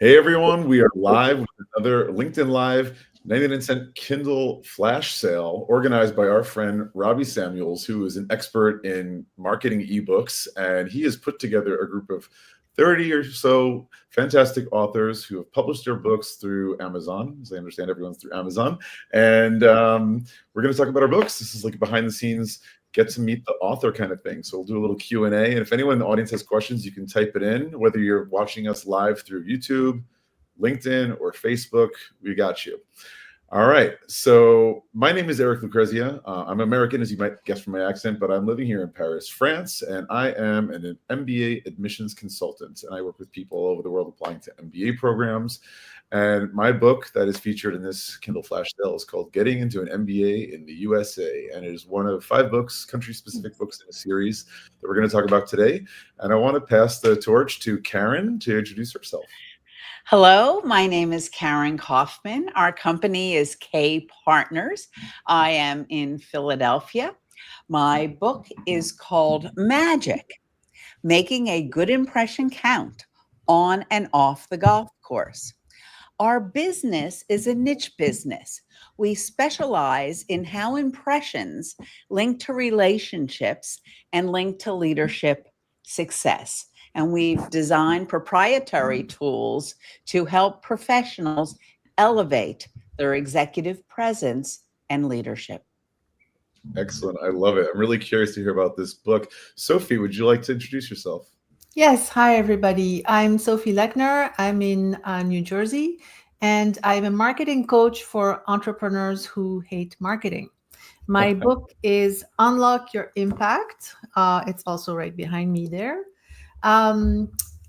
Hey everyone, we are live with another LinkedIn Live 99-cent Kindle Flash Sale organized by our friend Robbie Samuels, who is an expert in marketing ebooks, and he has put together a group of 30 or so fantastic authors who have published their books through Amazon. As I understand, everyone's through Amazon. And we're going to talk about our books. This is like a behind the scenes get to meet the author kind of thing. So we'll do a little Q&A. And if anyone in the audience has questions, you can type it in, whether you're watching us live through YouTube, LinkedIn, or Facebook, we got you. All right. So my name is Eric Lucrezia. I'm American, as you might guess from my accent, but I'm living here in Paris, France, and I am an MBA admissions consultant. And I work with people all over the world applying to MBA programs. And my book that is featured in this Kindle Flash Sale is called Getting into an MBA in the USA. And it is one of 5 books, country-specific books in a series that we're going to talk about today. And I want to pass the torch to Karen to introduce herself. Hello, my name is Karen Kaufman. Our company is K Partners. I am in Philadelphia. My book is called Magic, Making a Good Impression Count on and off the golf course. Our business is a niche business. We specialize in how impressions link to relationships and link to leadership success. And we've designed proprietary tools to help professionals elevate their executive presence and leadership. Excellent. I love it. I'm really curious to hear about this book. Sophie, would you like to introduce yourself? Yes, hi everybody. I'm Sophie Lechner. I'm in New Jersey, and I'm a marketing coach for entrepreneurs who hate marketing. My book is Unlock Your Impact. It's also right behind me there. And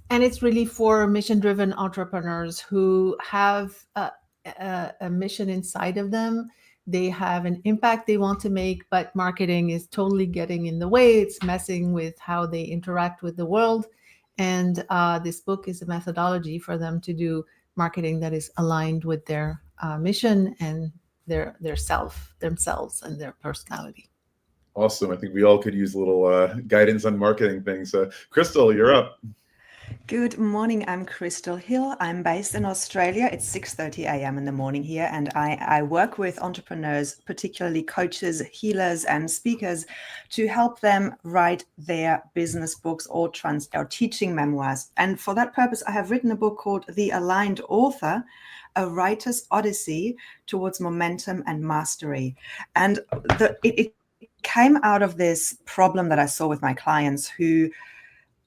it's really for mission-driven entrepreneurs who have a mission inside of them. They have an impact they want to make, but marketing is totally getting in the way. It's messing with how they interact with the world. And this book is a methodology for them to do marketing that is aligned with their mission and their themselves and their personality. Awesome. I think we all could use a little guidance on marketing things. Krystal, you're up. Good morning. I'm Krystal Hille. I'm based in Australia. It's 6:30 a.m. in the morning here, and I work with entrepreneurs, particularly coaches, healers, and speakers, to help them write their business books or teaching memoirs. And for that purpose, I have written a book called The Aligned Author, A Writer's Odyssey Towards Momentum and Mastery. And it came out of this problem that I saw with my clients who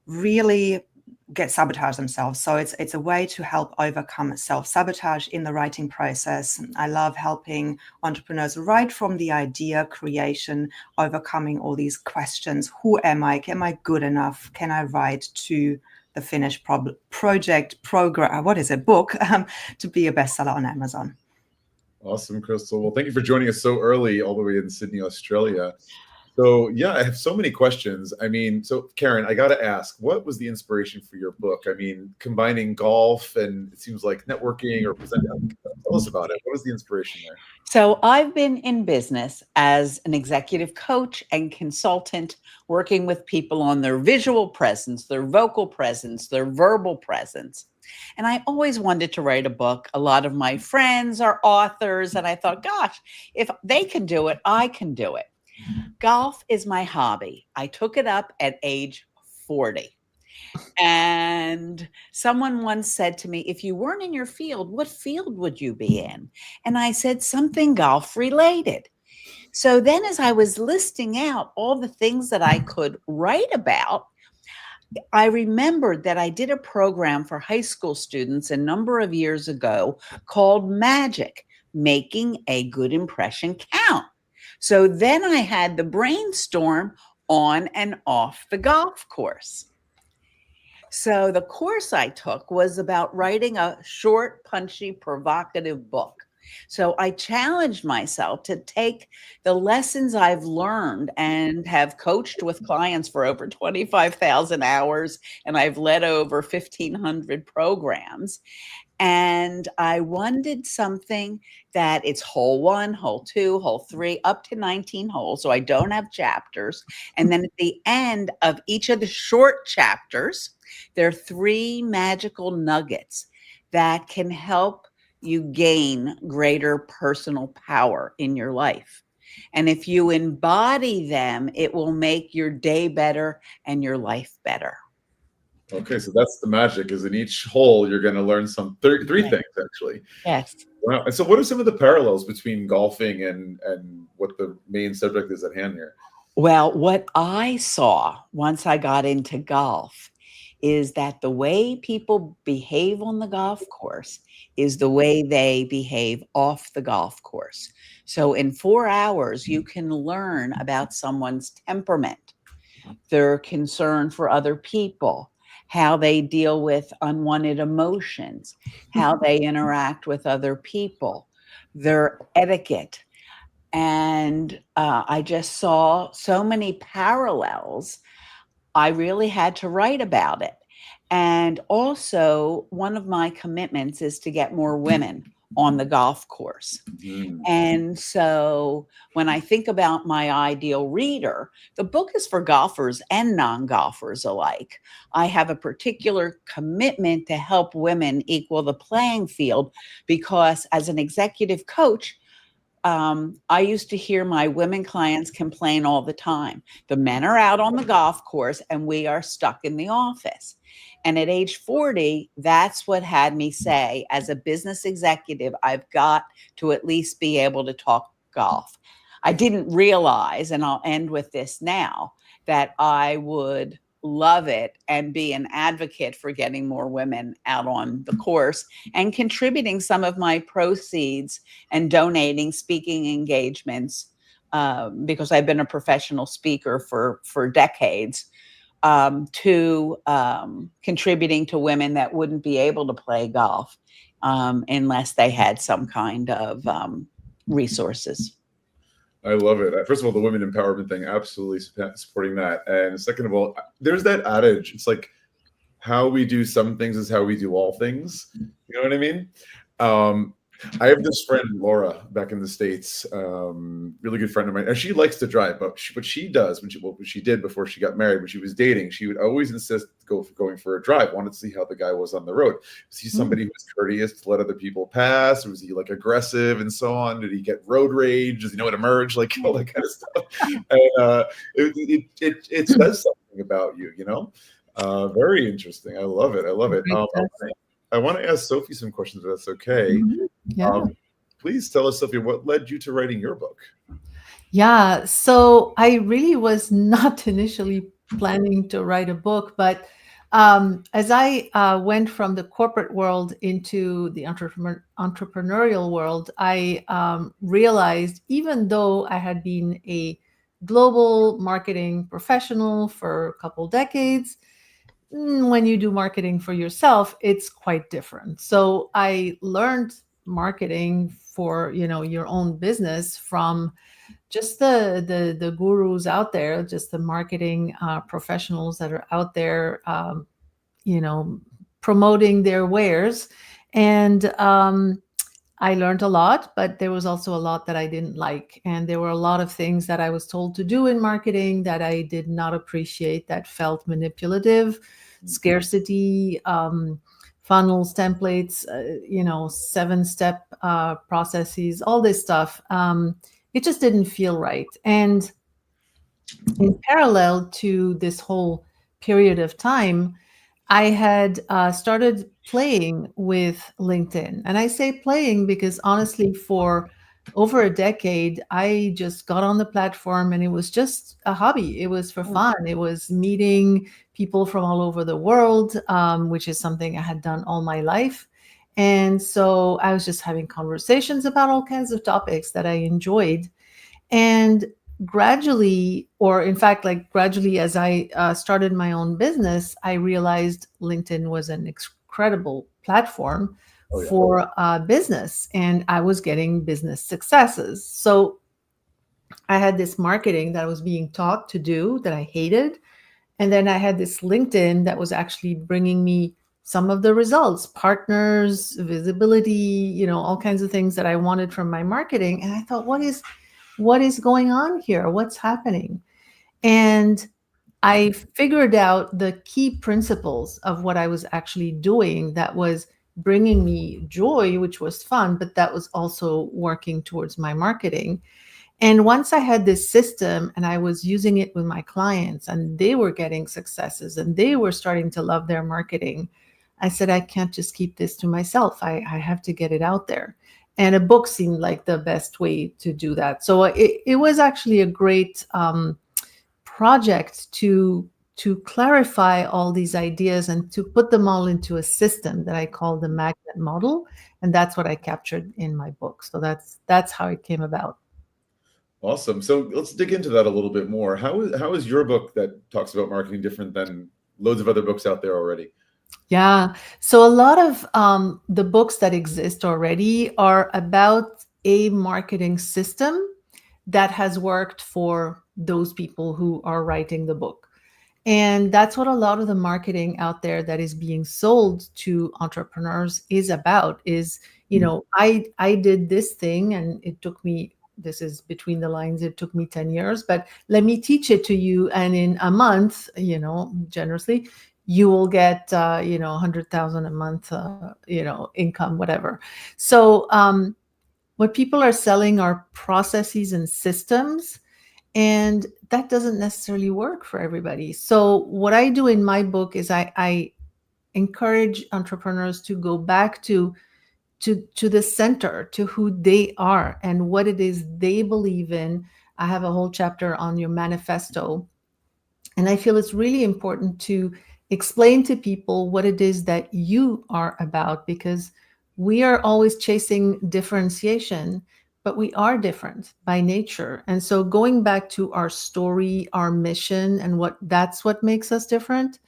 really get sabotaged themselves. So it's a way to help overcome self-sabotage in the writing process. I love helping entrepreneurs right from the idea creation, overcoming all these questions. Who am I? Am I good enough? Can I write to the finished book to be a bestseller on Amazon? Awesome, Krystal. Well, thank you for joining us so early, all the way in Sydney, Australia. So yeah, I have so many questions. I mean, so Karen, I got to ask, what was the inspiration for your book? I mean, combining golf and it seems like networking or presenting. Tell us about it. What was the inspiration there? So I've been in business as an executive coach and consultant, working with people on their visual presence, their vocal presence, their verbal presence. And I always wanted to write a book. A lot of my friends are authors, and I thought, gosh, if they can do it, I can do it. Golf is my hobby. I took it up at age 40. And someone once said to me, if you weren't in your field, what field would you be in? And I said, something golf related. So then as I was listing out all the things that I could write about, I remembered that I did a program for high school students a number of years ago called Magic, Making a Good Impression Count. So then I had the brainstorm on and off the golf course. So the course I took was about writing a short, punchy, provocative book. So I challenged myself to take the lessons I've learned and have coached with clients for over 25,000 hours, and I've led over 1,500 programs. And I wanted something that it's hole 1, hole 2, hole 3, up to 19 holes. So I don't have chapters. And then at the end of each of the short chapters, there are 3 magical nuggets that can help you gain greater personal power in your life. And if you embody them, it will make your day better and your life better. Okay, so that's the magic, is in each hole you're going to learn three things actually. Yes. Wow. And so what are some of the parallels between golfing and what the main subject is at hand here? Well, what I saw once I got into golf is that the way people behave on the golf course is the way they behave off the golf course. So in 4 hours, you can learn about someone's temperament, their concern for other people, how they deal with unwanted emotions, how they interact with other people, their etiquette. And I just saw so many parallels. I really had to write about it. And also, one of my commitments is to get more women on the golf course. Mm. And so when I think about my ideal reader, the book is for golfers and non-golfers alike. I have a particular commitment to help women equal the playing field because as an executive coach, I used to hear my women clients complain all the time. The men are out on the golf course and we are stuck in the office. And at age 40, that's what had me say, as a business executive, I've got to at least be able to talk golf. I didn't realize, and I'll end with this now, that I would love it and be an advocate for getting more women out on the course and contributing some of my proceeds and donating speaking engagements, because I've been a professional speaker for decades, to contributing to women that wouldn't be able to play golf unless they had some kind of resources. I love it. First of all, the women empowerment thing, absolutely supporting that. And second of all, there's that adage. It's like, how we do some things is how we do all things. You know what I mean? I have this friend, Laura, back in the States, really good friend of mine. And she likes to drive, but what she does, what she did before she got married, when she was dating, she would always insist going for a drive, wanted to see how the guy was on the road. Was he somebody who was courteous to let other people pass? Or was he like aggressive and so on? Did he get road rage? Does he know how to merge? Like all that kind of stuff. And it says something about you, you know? Very interesting. I love it. I love it. I want to ask Sophie some questions, if that's okay. Mm-hmm. Yeah. Please tell us, Sophie, what led you to writing your book? Yeah. So I really was not initially planning to write a book, but as I went from the corporate world into the entrepreneurial world, I realized, even though I had been a global marketing professional for a couple decades, when you do marketing for yourself, it's quite different. So I learned marketing for, your own business from just the gurus out there, just the marketing professionals that are out there, promoting their wares. And I learned a lot, but there was also a lot that I didn't like. And there were a lot of things that I was told to do in marketing that I did not appreciate, that felt manipulative, scarcity, funnels, templates, 7-step processes, all this stuff. It just didn't feel right. And in parallel to this whole period of time, I had started playing with LinkedIn. And I say playing because honestly, for over a decade, I just got on the platform and it was just a hobby. It was for fun. It was meeting people from all over the world, which is something I had done all my life. And so I was just having conversations about all kinds of topics that I enjoyed. And gradually, or in fact, gradually as I started my own business, I realized LinkedIn was an incredible platform for business, and I was getting business successes. So I had this marketing that I was being taught to do that I hated. And then I had this LinkedIn that was actually bringing me some of the results, partners, visibility, all kinds of things that I wanted from my marketing. And I thought, what is going on here? What's happening? And I figured out the key principles of what I was actually doing that was bringing me joy, which was fun, but that was also working towards my marketing. And once I had this system and I was using it with my clients and they were getting successes and they were starting to love their marketing, I said, I can't just keep this to myself. I have to get it out there. And a book seemed like the best way to do that. So it was actually a great project to clarify all these ideas and to put them all into a system that I call the magnet model. And that's what I captured in my book. So that's how it came about. Awesome. So let's dig into that a little bit more. How is your book that talks about marketing different than loads of other books out there already? Yeah. So a lot of the books that exist already are about a marketing system that has worked for those people who are writing the book. And that's what a lot of the marketing out there that is being sold to entrepreneurs is about is, I did this thing and it took me, this is between the lines, it took me 10 years, but let me teach it to you. And in a month, generously, you will get, 100,000 a month, income, whatever. So what people are selling are processes and systems, and that doesn't necessarily work for everybody. So what I do in my book is I encourage entrepreneurs to go back to the center, to who they are and what it is they believe in. I have a whole chapter on your manifesto. And I feel it's really important to explain to people what it is that you are about, because we are always chasing differentiation, but we are different by nature. And so going back to our story, our mission, and that's what makes us different,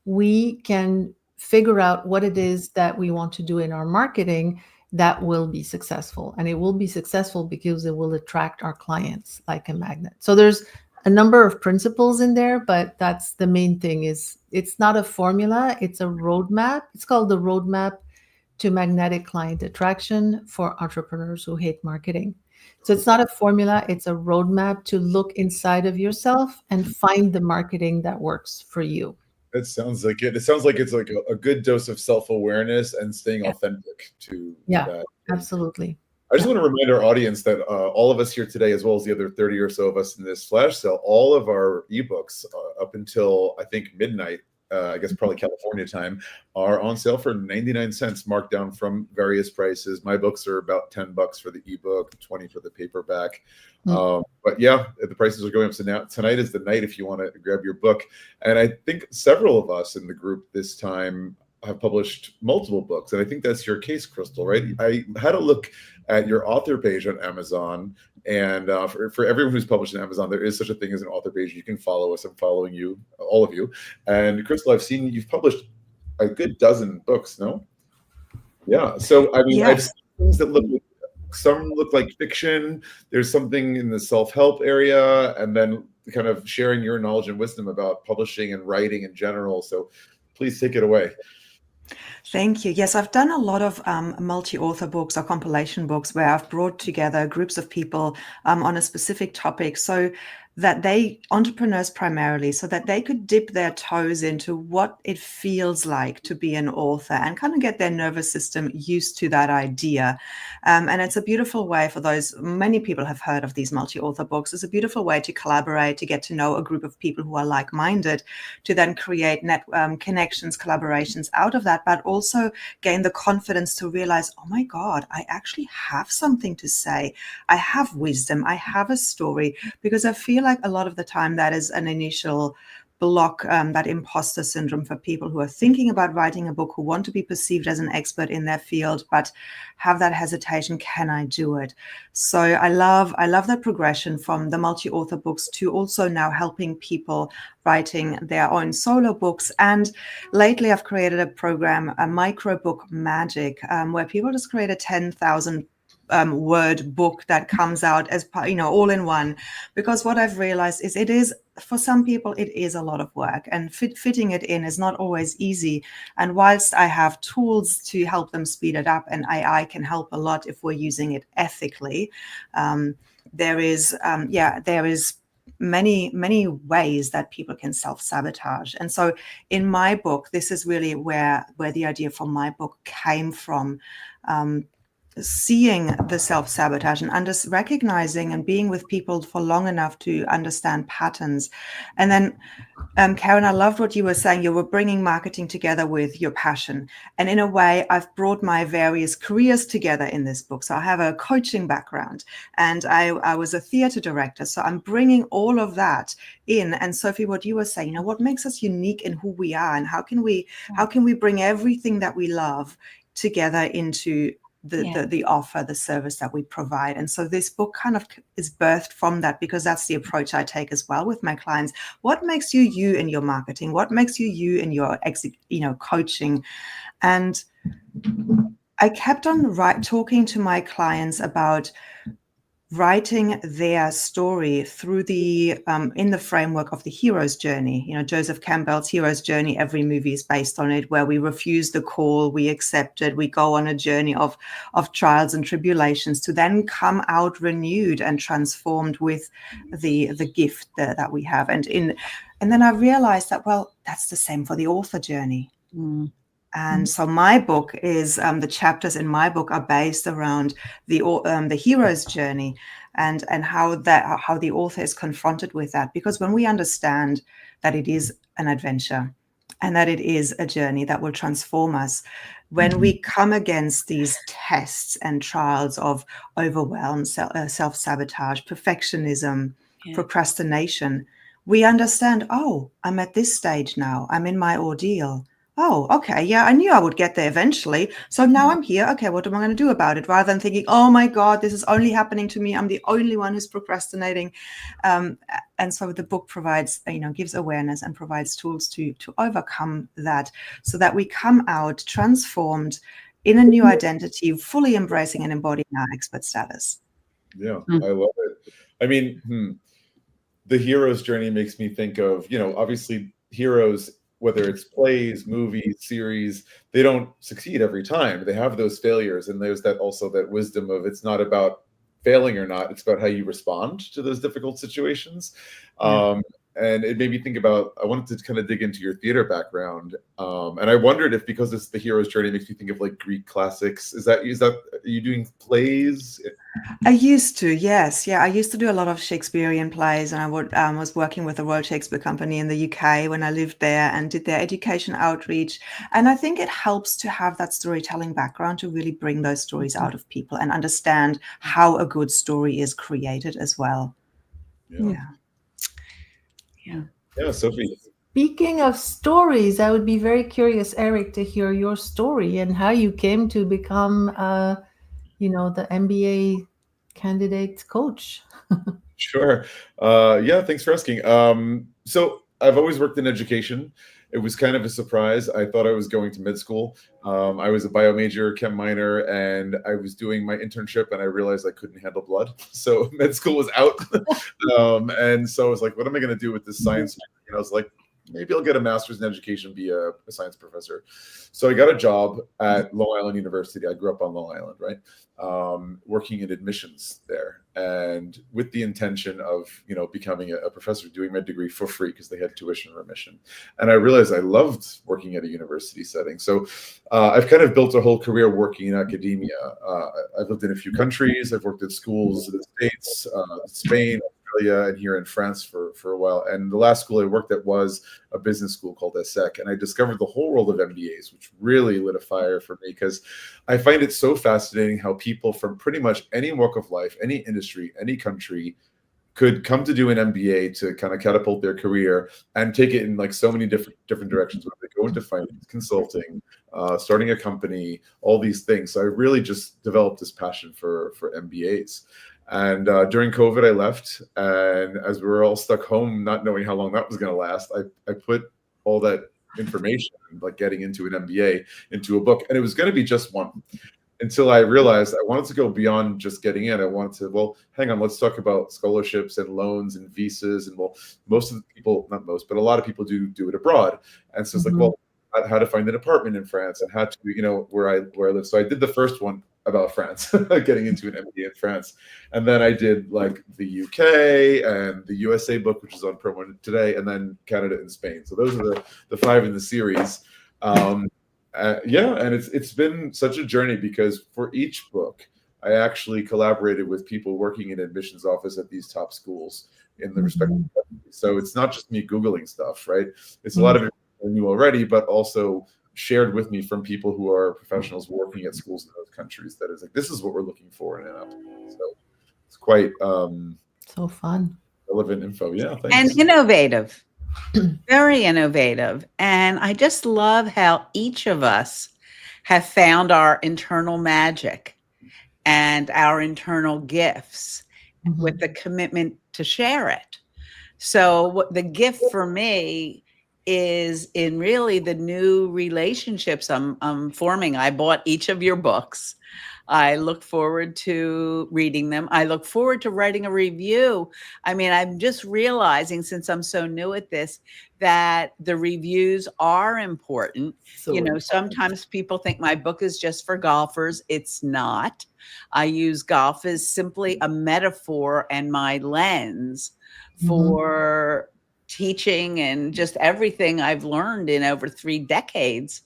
we can figure out what it is that we want to do in our marketing that will be successful. And it will be successful because it will attract our clients like a magnet. So there's a number of principles in there, but that's the main thing. Is it's not a formula, it's a roadmap. It's called the Roadmap to Magnetic Client Attraction for Entrepreneurs Who Hate Marketing. So it's not a formula, it's a roadmap to look inside of yourself and find the marketing that works for you. It sounds like it. It sounds like it's like a good dose of self-awareness and staying authentic to that. Absolutely. I just want to remind our audience that all of us here today, as well as the other 30 or so of us in this flash sale, all of our ebooks up until I think midnight, I guess probably California time, are on sale for 99 cents, marked down from various prices. My books are about $10 for the ebook, 20 for the paperback. But yeah, the prices are going up. So now tonight is the night if you want to grab your book. And I think several of us in the group this time have published multiple books. And I think that's your case, Krystal, right? I had a look at your author page on Amazon. And for everyone who's published on Amazon, there is such a thing as an author page. You can follow us. I'm following you, all of you. And Krystal, I've seen you've published a good dozen books, no? Yeah. So, I mean, I've seen things that some look like fiction. There's something in the self-help area, and then kind of sharing your knowledge and wisdom about publishing and writing in general. So please take it away. Thank you. Yes, I've done a lot of multi-author books or compilation books where I've brought together groups of people on a specific topic, so that entrepreneurs primarily, so that they could dip their toes into what it feels like to be an author and kind of get their nervous system used to that idea. And it's a beautiful way for those, many people have heard of these multi-author books. It's a beautiful way to collaborate, to get to know a group of people who are like-minded, to then create connections, collaborations out of that, but also gain the confidence to realize, oh my God, I actually have something to say. I have wisdom. I have a story, because I feel like a lot of the time that is an initial block, that imposter syndrome for people who are thinking about writing a book, who want to be perceived as an expert in their field, but have that hesitation, can I do it? So I love that progression from the multi-author books to also now helping people writing their own solo books. And lately I've created a program, a micro book magic, where people just create a 10,000 word book that comes out as, all in one. Because what I've realized is it is, for some people, it is a lot of work, and fitting it in is not always easy. And whilst I have tools to help them speed it up, and AI can help a lot if we're using it ethically, there is many ways that people can self-sabotage. And so in my book, this is really where the idea from my book came from. Seeing the self-sabotage and recognizing and being with people for long enough to understand patterns. And then Karen, I loved what you were saying. You were bringing marketing together with your passion. And in a way, I've brought my various careers together in this book. So I have a coaching background, and I was a theater director. So I'm bringing all of that in. And Sophie, what you were saying, what makes us unique in who we are, and how can we bring everything that we love together into the offer, the service that we provide. And so this book kind of is birthed from that, because that's the approach I take as well with my clients. What makes you you in your marketing? What makes you you in your coaching? And I kept on talking to my clients about writing their story through the in the framework of the hero's journey. Joseph Campbell's hero's journey, every movie is based on it, where we refuse the call, we accept it, we go on a journey of trials and tribulations to then come out renewed and transformed with the gift that we have. And then I realized that, well, that's the same for the author journey. And so my book is, the chapters in my book are based around the hero's journey and how the author is confronted with that. Because when we understand that it is an adventure and that it is a journey that will transform us, when we come against these tests and trials of overwhelm, self-sabotage, perfectionism, procrastination, we understand, oh, I'm at this stage now. I'm in my ordeal. Oh, okay. Yeah, I knew I would get there eventually. So now I'm here. Okay, what am I going to do about it? Rather than thinking, oh my God, this is only happening to me. I'm the only one who's procrastinating. And so the book provides, gives awareness and provides tools to overcome that, so that we come out transformed in a new identity, fully embracing and embodying our expert status. Yeah, I love it. I mean, the hero's journey makes me think of, obviously heroes, whether it's plays, movies, series, they don't succeed every time. They have those failures. And there's that wisdom of, it's not about failing or not, it's about how you respond to those difficult situations. And it made me think about, I wanted to kind of dig into your theater background. And I wondered if, because it's the hero's journey, makes me think of like Greek classics. Are you doing plays? I used to, yes. Yeah, I used to do a lot of Shakespearean plays, and I was working with the Royal Shakespeare Company in the UK when I lived there, and did their education outreach. And I think it helps to have that storytelling background to really bring those stories out of people and understand how a good story is created as well. Yeah, Sophie. Speaking of stories, I would be very curious, Eric, to hear your story and how you came to become, the MBA candidate coach. Sure. Yeah, thanks for asking. So I've always worked in education. It was kind of a surprise. I thought I was going to med school. I was a bio major, chem minor, and I was doing my internship, and I realized I couldn't handle blood. So med school was out. And so I was like, what am I going to do with this science? And I was like, maybe I'll get a master's in education, be a science professor. So I got a job at Long Island University. I grew up on Long Island, right? Working in admissions there, and with the intention of, becoming a professor, doing my degree for free because they had tuition remission. And I realized I loved working at a university setting. So I've kind of built a whole career working in academia. I've lived in a few countries. I've worked at schools in the States, Spain, Australia, and here in France for a while. And the last school I worked at was a business school called ESSEC. And I discovered the whole world of MBAs, which really lit a fire for me, because I find it so fascinating how people from pretty much any walk of life, any industry, any country could come to do an MBA to kind of catapult their career and take it in like so many different directions. Whether they go into finance, consulting, starting a company, all these things. So I really just developed this passion for MBAs. And during COVID, I left. And as we were all stuck home, not knowing how long that was going to last, I put all that information, like getting into an MBA, into a book. And it was going to be just one, until I realized I wanted to go beyond just getting in. I wanted to, well, hang on, let's talk about scholarships and loans and visas. And most of the people, not most, but a lot of people do it abroad. And so it's like, well, how to find an apartment in France, and how to, where I live. So I did the first one about France, getting into an MBA in France. And then I did like the UK and the USA book, which is on promo today, and then Canada and Spain. So those are the 5 in the series. Yeah, and it's been such a journey because for each book, I actually collaborated with people working in admissions office at these top schools in the respective countries. So it's not just me Googling stuff, right? It's a lot of it I knew already, but also shared with me from people who are professionals working at schools in those countries. That is like, this is what we're looking for in an applicant. So it's quite so fun, relevant info. Yeah, thanks. And innovative, very innovative. And I just love how each of us have found our internal magic and our internal gifts with the commitment to share it. So what the gift for me is in really the new relationships I'm forming. I bought each of your books. I look forward to reading them. I look forward to writing a review. I mean, I'm just realizing, since I'm so new at this, that the reviews are important. So you know, sometimes people think my book is just for golfers. It's not. I use golf as simply a metaphor and my lens for teaching and just everything I've learned in over 3 decades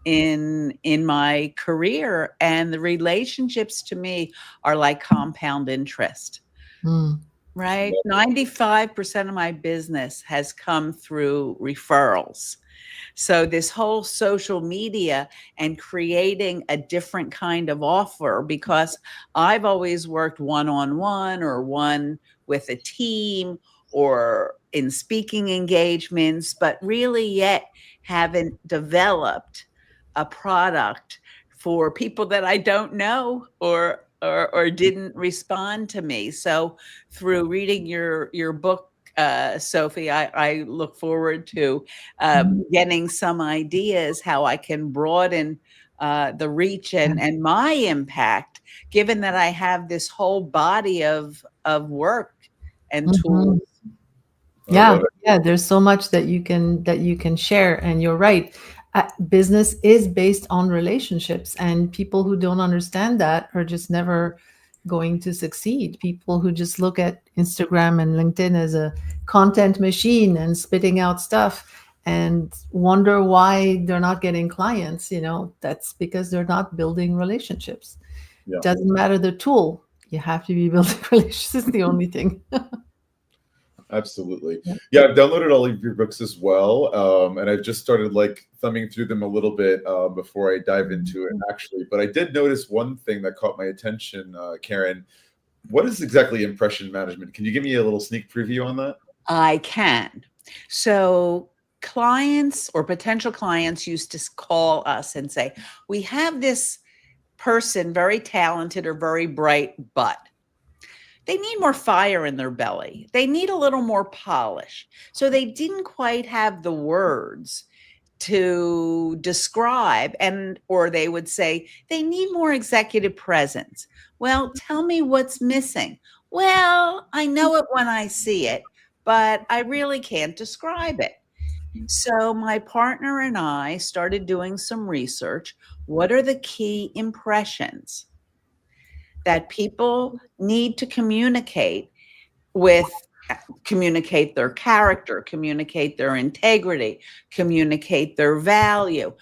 in my career. And the relationships to me are like compound interest, right? 95% of my business has come through referrals. So this whole social media and creating a different kind of offer, because I've always worked one-on-one or one with a team or in speaking engagements, but really yet haven't developed a product for people that I don't know or didn't respond to me. So through reading your book, Sophie, I look forward to getting some ideas how I can broaden the reach and my impact, given that I have this whole body of work and tools. Yeah, there's so much that you can share, and you're right. Business is based on relationships, and people who don't understand that are just never going to succeed. People who just look at Instagram and LinkedIn as a content machine and spitting out stuff and wonder why they're not getting clients, that's because they're not building relationships. Yeah. Doesn't matter the tool. You have to be building relationships. Is the only thing. Absolutely. Yeah, I've downloaded all of your books as well. And I've just started like thumbing through them a little bit before I dive into it, actually. But I did notice one thing that caught my attention, Karen. What is exactly impression management? Can you give me a little sneak preview on that? I can. So clients or potential clients used to call us and say, we have this person, very talented or very bright, but they need more fire in their belly. They need a little more polish. So they didn't quite have the words to describe, or they would say they need more executive presence. Well, tell me what's missing. Well, I know it when I see it, but I really can't describe it. So my partner and I started doing some research. What are the key impressions that people need to communicate their character, communicate their integrity, communicate their value,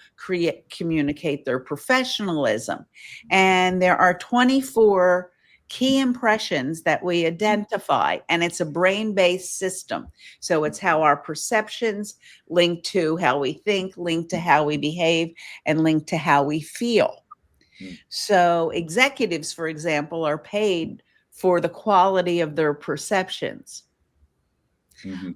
communicate their professionalism. And there are 24 key impressions that we identify, and it's a brain-based system. So it's how our perceptions link to how we think, link to how we behave, and link to how we feel. So executives, for example, are paid for the quality of their perceptions.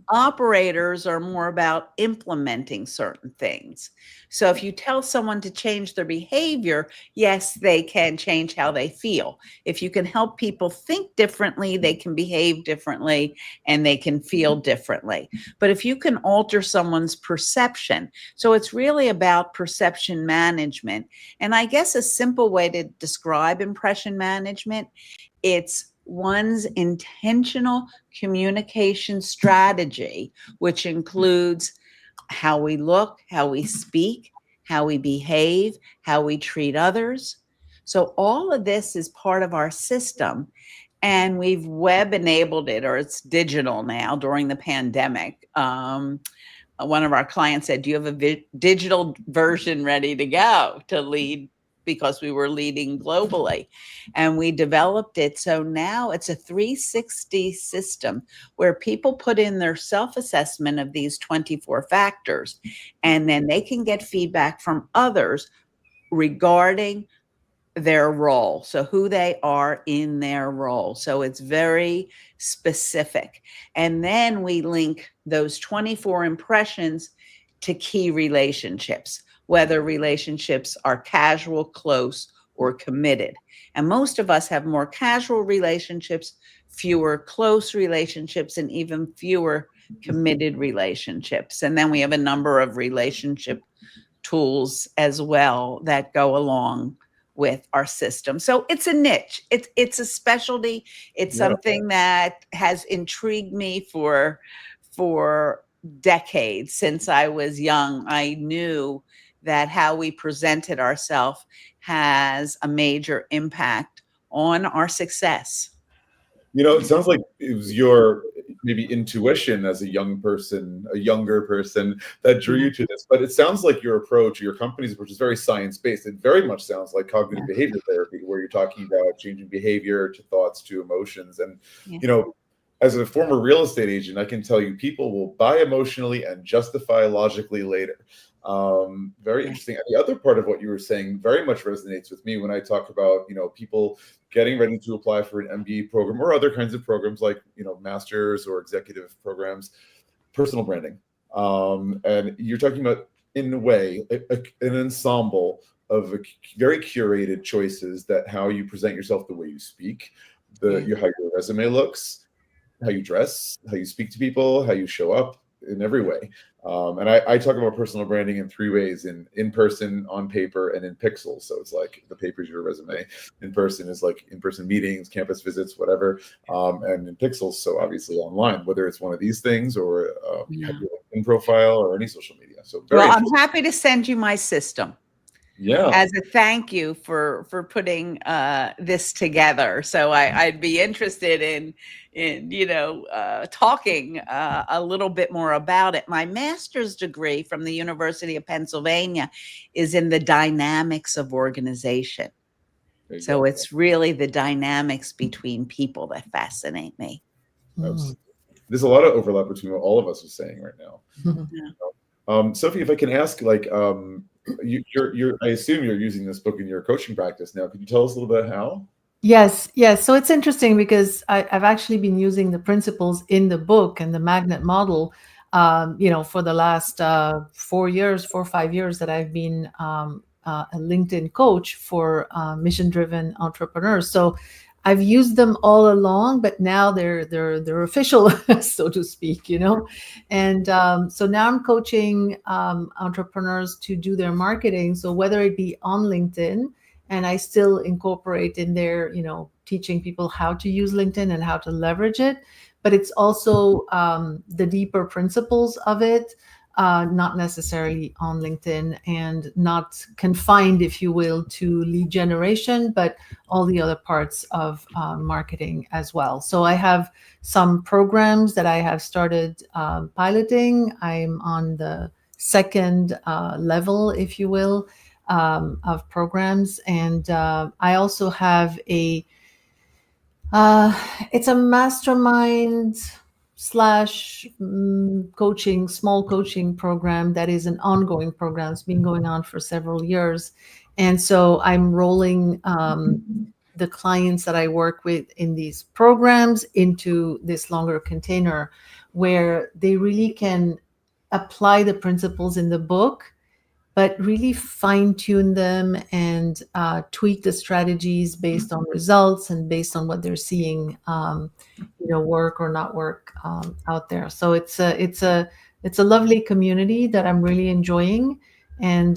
Operators are more about implementing certain things. So if you tell someone to change their behavior, yes, they can change how they feel. If you can help people think differently, they can behave differently and they can feel differently. But if you can alter someone's perception, so it's really about perception management. And I guess a simple way to describe impression management, it's one's intentional communication strategy, which includes how we look, how we speak, how we behave, how we treat others. So all of this is part of our system, and we've web enabled it, or it's digital now during the pandemic. One of our clients said, do you have a digital version ready to go to lead? Because we were leading globally, and we developed it. So now it's a 360 system where people put in their self-assessment of these 24 factors, and then they can get feedback from others regarding their role. So who they are in their role. So it's very specific. And then we link those 24 impressions to key relationships, whether relationships are casual, close, or committed. And most of us have more casual relationships, fewer close relationships, and even fewer committed relationships. And then we have a number of relationship tools as well that go along with our system. So it's a niche. It's a specialty. It's something that has intrigued me for decades. Since I was young, I knew that how we presented ourselves has a major impact on our success. It sounds like it was your maybe intuition as a younger person that drew you to this. But it sounds like your approach, your company's approach, is very science-based. It very much sounds like cognitive behavior therapy, where you're talking about changing behavior to thoughts to emotions. And, as a former real estate agent, I can tell you people will buy emotionally and justify logically later. Very interesting. And the other part of what you were saying very much resonates with me when I talk about, people getting ready to apply for an MBA program or other kinds of programs like, masters or executive programs, personal branding. And you're talking about, in a way, an ensemble of very curated choices that how you present yourself, the way you speak, how your resume looks, how you dress, how you speak to people, how you show up in every way. And I talk about personal branding in 3 ways: in person, on paper, and in pixels. So it's like the paper is your resume. In person is like in-person meetings, campus visits, whatever. And in pixels, so obviously online, whether it's one of these things or your LinkedIn profile or any social media. So I'm happy to send you my system. Yeah. As a thank you for putting this together. So I'd be interested in talking a little bit more about it. My master's degree from the University of Pennsylvania is in the dynamics of organization. So it's really the dynamics between people that fascinate me. There's a lot of overlap between what all of us are saying right now. Sophie, if I can ask, I assume you're using this book in your coaching practice now. Could you tell us a little bit how? Yes. So it's interesting because I've actually been using the principles in the book and the magnet model, for the last 4 or 5 years that I've been a LinkedIn coach for mission-driven entrepreneurs. So I've used them all along, but now they're official, so to speak, And so now I'm coaching entrepreneurs to do their marketing. So whether it be on LinkedIn, and I still incorporate in there, teaching people how to use LinkedIn and how to leverage it, but it's also the deeper principles of it, not necessarily on LinkedIn and not confined, if you will, to lead generation, but all the other parts of marketing as well. So I have some programs that I have started piloting. I'm on the second level, if you will, of programs. And I also have it's a mastermind / coaching, small coaching program that is an ongoing program. It's been going on for several years. And so I'm rolling the clients that I work with in these programs into this longer container where they really can apply the principles in the book, but really fine tune them and tweak the strategies based on results and based on what they're seeing, work or not work out there. So it's a lovely community that I'm really enjoying, and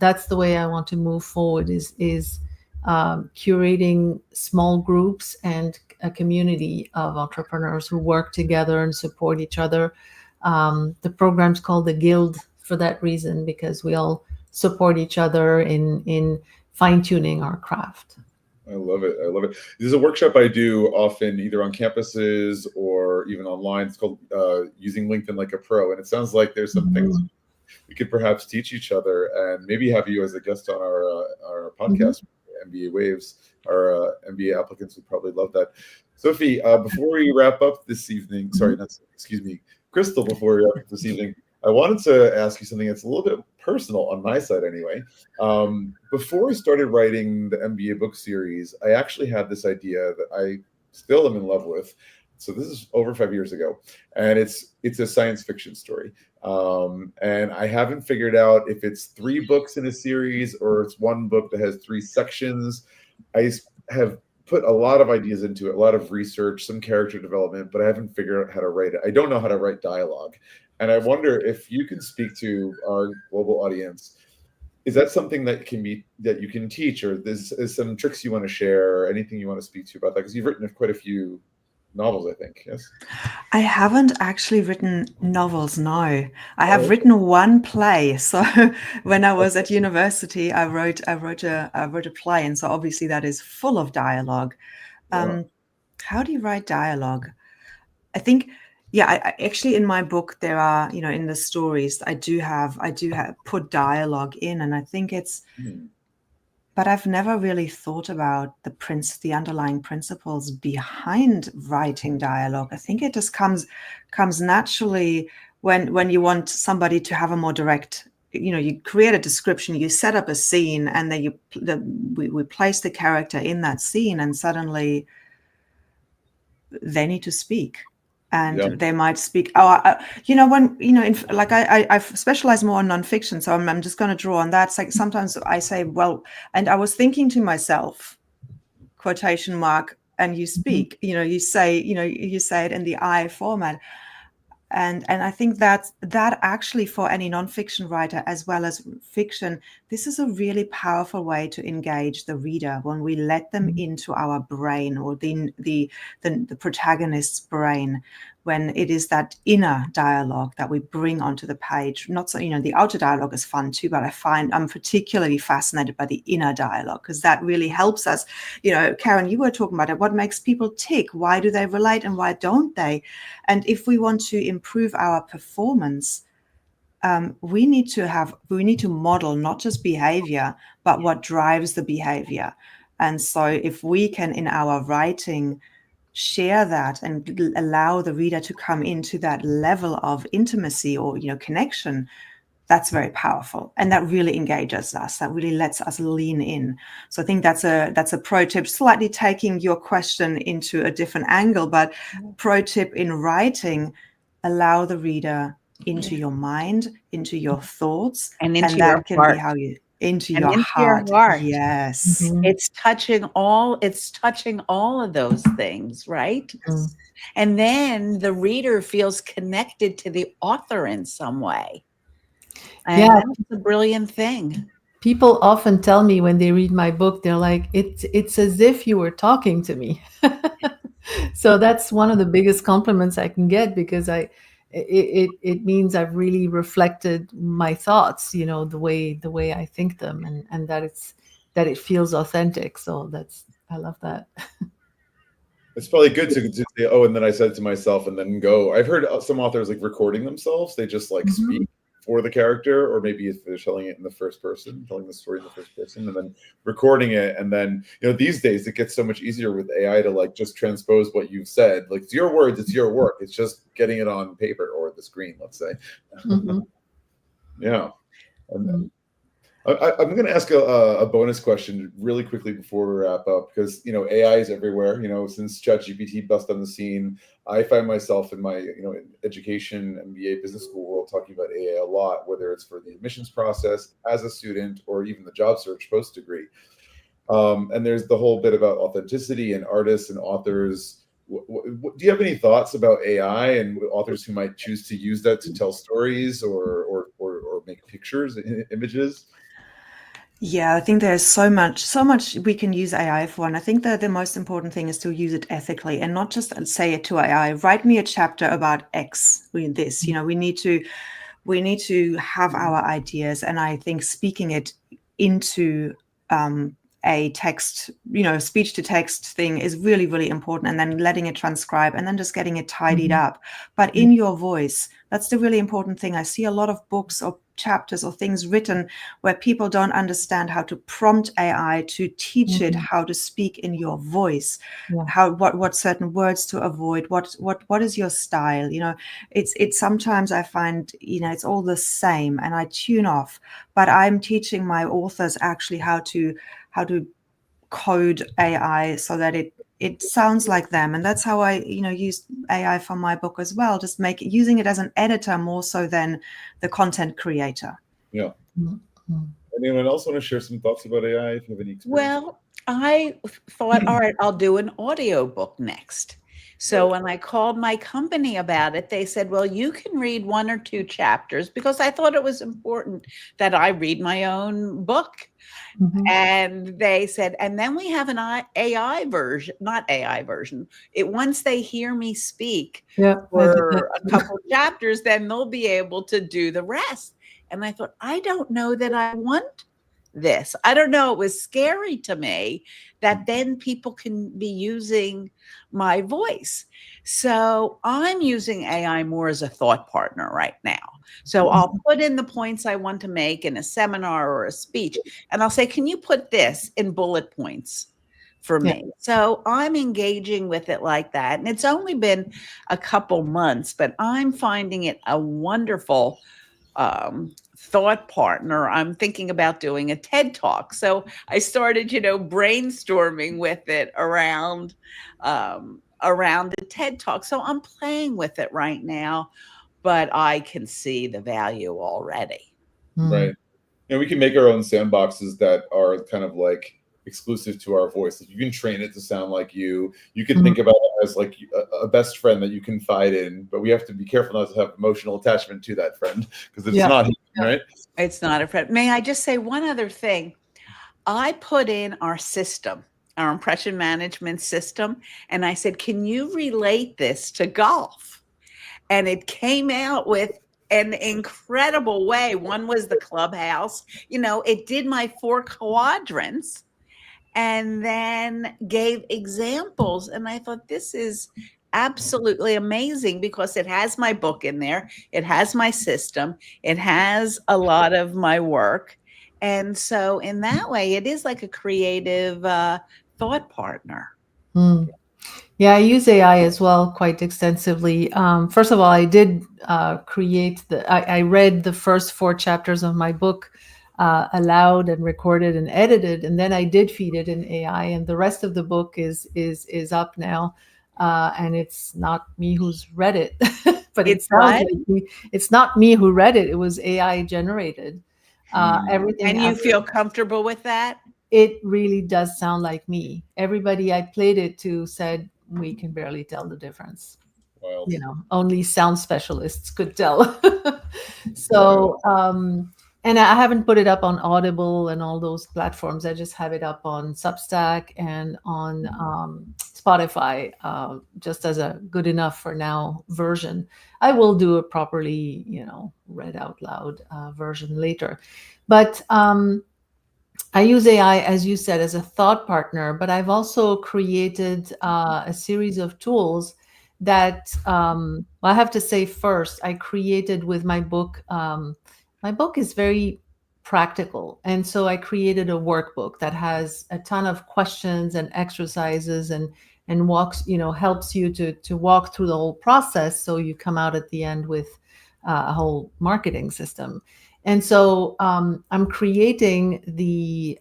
that's the way I want to move forward. Is curating small groups and a community of entrepreneurs who work together and support each other. The program's called the Guild for that reason, because we all support each other in fine-tuning our craft. I love it. I love it. There's a workshop I do often, either on campuses or even online. It's called Using LinkedIn Like a Pro. And it sounds like there's some things we could perhaps teach each other, and maybe have you as a guest on our podcast, MBA Waves. Our MBA applicants would probably love that. Sophie, before we wrap up this evening, Krystal, before we wrap up this evening, I wanted to ask you something that's a little bit personal on my side anyway. Before I started writing the MBA book series, I actually had this idea that I still am in love with. So this is over 5 years ago, and it's a science fiction story. And I haven't figured out if it's 3 books in a series or it's 1 book that has 3 sections. I have put a lot of ideas into it, a lot of research, some character development, but I haven't figured out how to write it. I don't know how to write dialogue. And I wonder if you can speak to our global audience. Is that something that you can teach, or there's some tricks you want to share, or anything you want to speak to about that? Because you've written quite a few novels, I think. Yes. I haven't actually written novels, no. I have written 1 play. So when I was at university, I wrote a play, and so obviously that is full of dialogue. How do you write dialogue? I think, I actually, in my book, there are, in the stories, I do have put dialogue in, and I think it's. But I've never really thought about the underlying principles behind writing dialogue. I think it just comes naturally when you want somebody to have a more direct, you create a description, you set up a scene, and then we place the character in that scene, and suddenly they need to speak. And they might speak. I specialize more in nonfiction, so I'm just going to draw on that. It's like sometimes I say, well, and I was thinking to myself, quotation mark, and you speak. You say it in the I format, and I think that actually, for any nonfiction writer as well as fiction, this is a really powerful way to engage the reader when we let them into our brain, or the protagonist's brain, when it is that inner dialogue that we bring onto the page. Not so, the outer dialogue is fun too, but I'm particularly fascinated by the inner dialogue, because that really helps us. Karen, you were talking about it. What makes people tick? Why do they relate and why don't they? And if we want to improve our performance, we need to model not just behavior, but what drives the behavior. And so if we can, in our writing, share that and allow the reader to come into that level of intimacy or connection, that's very powerful, and that really engages us. That really lets us lean in. So I think that's a pro tip, slightly taking your question into a different angle, but pro tip in writing: allow the reader into your mind, into your thoughts, and into that your can heart. be how you into And your into heart. your heart. Yes. It's touching all of those things, right? And then the reader feels connected to the author in some way. And that's a brilliant thing. People often tell me when they read my book, they're like, it's as if you were talking to me. So that's one of the biggest compliments I can get, because it means I've really reflected my thoughts, the way I think them, and that it feels authentic. So I love that. It's probably good to say, and then I said it to myself, and then go. I've heard some authors recording themselves. They just speak for the character, or maybe if they're telling it in the first person, telling the story in the first person, and then recording it. And then, these days it gets so much easier with AI to just transpose what you've said. It's your words, it's your work. It's just getting it on paper or the screen, let's say. Yeah. And I'm going to ask a bonus question really quickly before we wrap up, because AI is everywhere. Since ChatGPT busted on the scene, I find myself in my education, MBA, business school world talking about AI a lot, whether it's for the admissions process as a student or even the job search post degree. And there's the whole bit about authenticity and artists and authors. Do you have any thoughts about AI and authors who might choose to use that to tell stories or make pictures, images? Yeah, I think there's so much we can use AI for. And I think that the most important thing is to use it ethically and not just say it to AI, write me a chapter about X, this, we need to have our ideas. And I think speaking it into a text, speech to text thing is really, really important, and then letting it transcribe and then just getting it tidied up, but in your voice. That's the really important thing. I see a lot of books or chapters or things written where people don't understand how to prompt AI to teach it how to speak in your voice, what certain words to avoid, what is your style. It's sometimes I find, it's all the same and I tune off, but I'm teaching my authors actually how to code AI so that it sounds like them. And that's how I, use AI for my book as well, just using it as an editor more so than the content creator. Yeah. Anyone else want to share some thoughts about AI if you have any experience? Well, I thought, all right, I'll do an audiobook next. So when I called my company about it, they said, well, you can read 1 or 2 chapters, because I thought it was important that I read my own book. And they said, and then we have an AI version, not AI version. Once they hear me speak for a couple chapters, then they'll be able to do the rest. And I thought, I don't know that I want this. I don't know. It was scary to me that then people can be using my voice. So I'm using AI more as a thought partner right now. So I'll put in the points I want to make in a seminar or a speech, and I'll say, can you put this in bullet points for me? So I'm engaging with it like that. And it's only been a couple months, but I'm finding it a wonderful thought partner. I'm thinking about doing a TED Talk. So I started, brainstorming with it around the TED Talk. So I'm playing with it right now, but I can see the value already. Right. We can make our own sandboxes that are kind of like exclusive to our voice. Like, you can train it to sound like you. You can think about it as like a best friend that you confide in, but we have to be careful not to have emotional attachment to that friend, because it's not him, right? It's not a friend. May I just say one other thing? I put in our system, our impression management system, and I said, can you relate this to golf? And it came out with an incredible way. One was the clubhouse. It did my 4 quadrants and then gave examples. And I thought, this is absolutely amazing, because it has my book in there. It has my system. It has a lot of my work. And so in that way, it is like a creative thought partner. Yeah, I use AI as well quite extensively. First of all, I did create I read the first 4 chapters of my book aloud and recorded and edited, and then I did feed it in AI, and the rest of the book is up now, and it's not me who's read it, but it sounds like me. It's not me who read it. It was AI generated. Everything. And you feel comfortable with that? It really does sound like me. Everybody I played it to said we can barely tell the difference. Wow. Only sound specialists could tell. So, and I haven't put it up on Audible and all those platforms. I just have it up on Substack and on Spotify, just as a good enough for now version. I will do a properly, read out loud version later. But I use AI, as you said, as a thought partner, but I've also created a series of tools that, I have to say first, I created with my book. My book is very practical. And so I created a workbook that has a ton of questions and exercises and walks, helps you to walk through the whole process. So you come out at the end with a whole marketing system. And so I'm creating the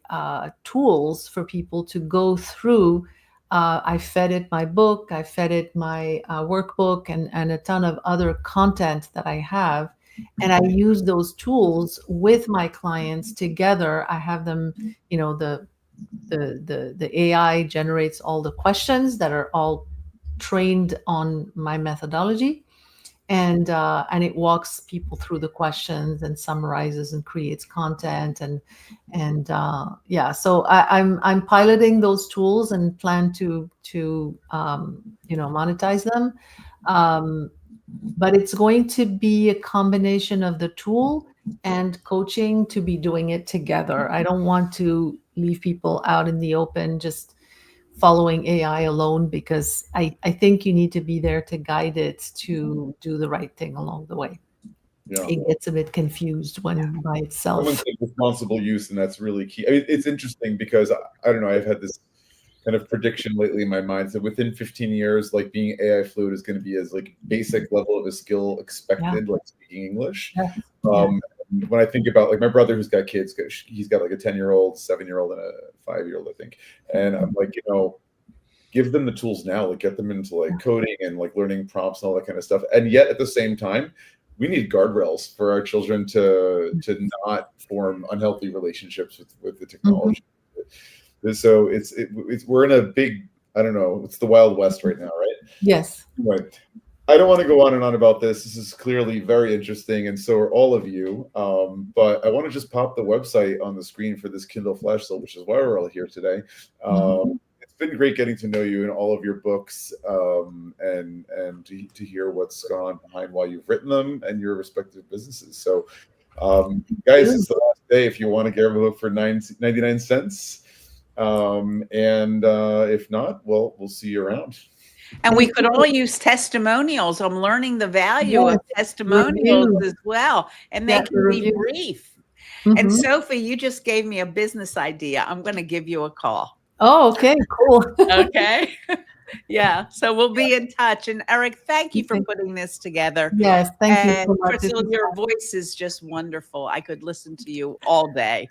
tools for people to go through. I fed it my book, I fed it my workbook, and a ton of other content that I have. And I use those tools with my clients together. I have them, the AI generates all the questions that are all trained on my methodology. And it walks people through the questions and summarizes and creates content so I'm piloting those tools and plan to monetize them, but it's going to be a combination of the tool and coaching to be doing it together. I don't want to leave people out in the open just following AI alone, because I think you need to be there to guide it to do the right thing along the way. Yeah. It gets a bit confused when by itself. Someone said responsible use, and that's really key. I mean, it's interesting because I don't know, I've had this kind of prediction lately in my mind that within 15 years, like being AI fluent is going to be as like basic level of a skill expected, like speaking English. When I think about like my brother who's got kids, he's got like a 10-year-old, 7-year-old, and a 5-year-old, I think. And I'm like, give them the tools now, like get them into like coding and like learning prompts and all that kind of stuff. And yet at the same time, we need guardrails for our children to not form unhealthy relationships with the technology. So we're in a big, I don't know, it's the Wild West right now, right? Yes. Right. I don't want to go on and on about this. This is clearly very interesting, and so are all of you. But I want to just pop the website on the screen for this Kindle Flash Sale, which is why we're all here today. It's been great getting to know you and all of your books, and to hear what's gone on behind why you've written them and your respective businesses. So, guys, it's the last day if you want to get a book for 99 cents. If not, well, we'll see you around. And we could all use testimonials. I'm learning the value of testimonials as well. And they can be brief. And Sophie, you just gave me a business idea. I'm going to give you a call. Oh, okay, cool. Okay. Yeah. So we'll be in touch. And Eric, thank you for putting this together. Yes, thank you so much. Krystal, your voice is just wonderful. I could listen to you all day.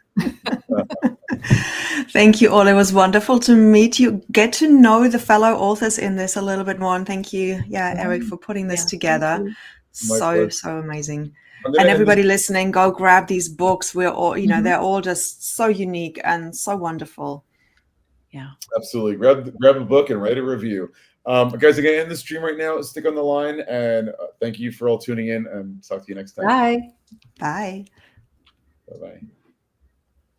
Thank you all. It was wonderful to meet you, get to know the fellow authors in this a little bit more. And thank you, Eric, for putting this together. So amazing. And everybody listening, go grab these books. We're all, they're all just so unique and so wonderful. Yeah, absolutely. Grab a book and write a review. Guys, I'm going to end the stream right now. Stick on the line, and thank you for all tuning in, and talk to you next time. Bye. Bye. Bye-bye.